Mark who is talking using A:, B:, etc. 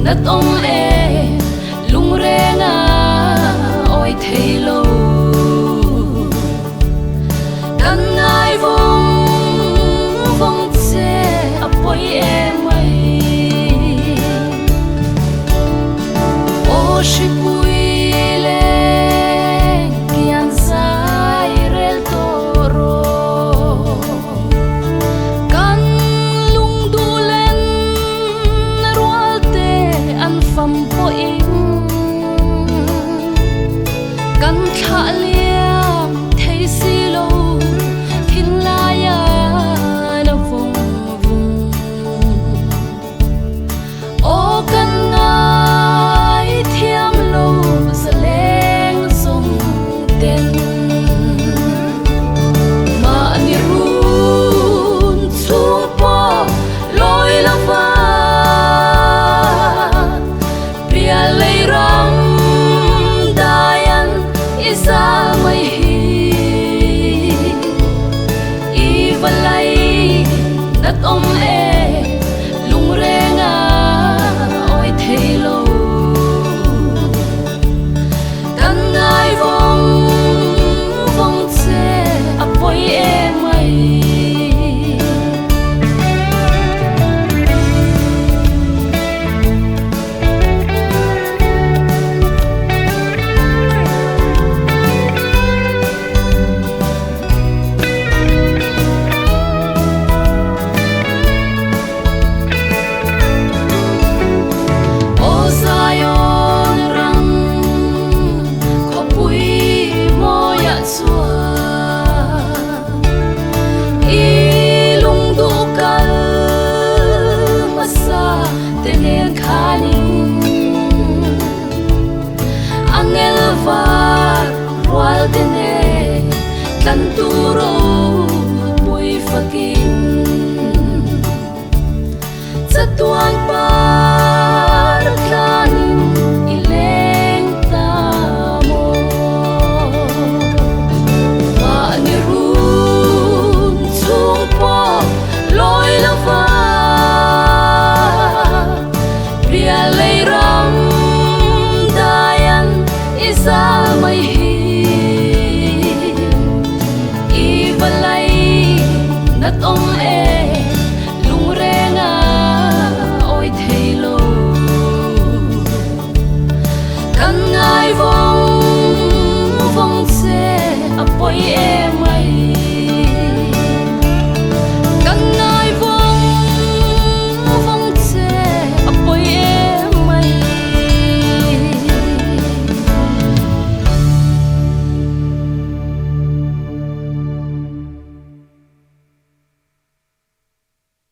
A: đất ông e lung re nga ôi thầy lâu căn ai vong vong che apoi em ai o shipui le kian sai rel toro kan lung du len rualte an fam po ing kan tha liam thei si lo thin la ya na vung vung o kan ngai thiam lo sa leng sum ten ma ni run chung po loi la va bia lei rong dayan isa mai hi i valai nat om e lung re nga oi thei lo kan ngai vong vong che apoi e mai o Zion rang ko pui mo ya chua i lung du kal masa tenen khaning angel var wal tene tlan tu ro pui fakin chatuan par tlanin ileng tamo ma ni run chung po loi la va bia lei rong dayan isa mai hi i valai nat om e